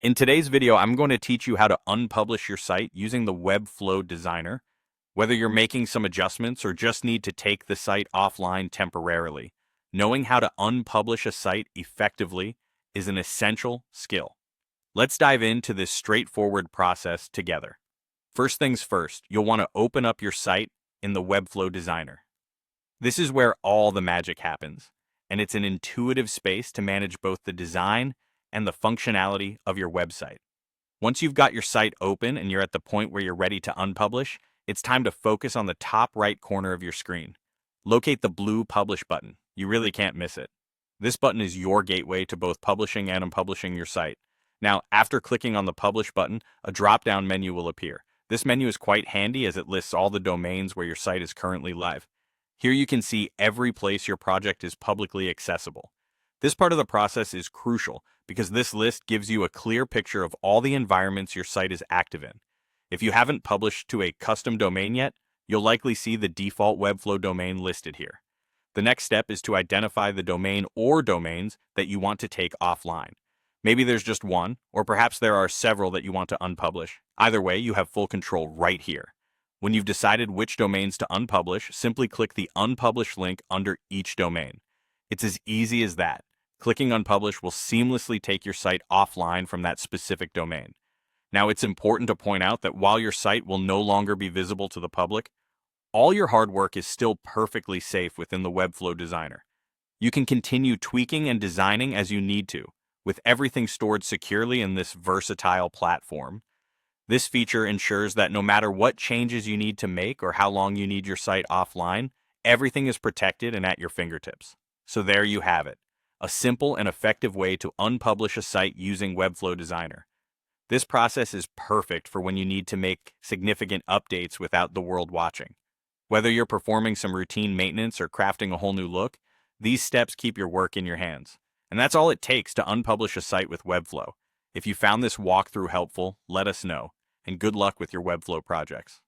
In today's video, I'm going to teach you how to unpublish your site using the Webflow designer. Whether you're making some adjustments or just need to take the site offline temporarily, knowing how to unpublish a site effectively is an essential skill. Let's dive into this straightforward process together. First things first, you'll want to open up your site in the Webflow designer. This is where all the magic happens, and it's an intuitive space to manage both the design and the functionality of your website. Once you've got your site open and you're at the point where you're ready to unpublish, it's time to focus on the top right corner of your screen. Locate the blue Publish button. You really can't miss it. This button is your gateway to both publishing and unpublishing your site. Now, after clicking on the Publish button, a drop-down menu will appear. This menu is quite handy as it lists all the domains where your site is currently live. Here you can see every place your project is publicly accessible. This part of the process is crucial because this list gives you a clear picture of all the environments your site is active in. If you haven't published to a custom domain yet, you'll likely see the default Webflow domain listed here. The next step is to identify the domain or domains that you want to take offline. Maybe there's just one, or perhaps there are several that you want to unpublish. Either way, you have full control right here. When you've decided which domains to unpublish, simply click the Unpublish link under each domain. It's as easy as that. Clicking Unpublish will seamlessly take your site offline from that specific domain. Now, it's important to point out that while your site will no longer be visible to the public, all your hard work is still perfectly safe within the Webflow designer. You can continue tweaking and designing as you need to, with everything stored securely in this versatile platform. This feature ensures that no matter what changes you need to make or how long you need your site offline, everything is protected and at your fingertips. So there you have it, a simple and effective way to unpublish a site using Webflow Designer. This process is perfect for when you need to make significant updates without the world watching. Whether you're performing some routine maintenance or crafting a whole new look, these steps keep your work in your hands. And that's all it takes to unpublish a site with Webflow. If you found this walkthrough helpful, let us know. And good luck with your Webflow projects.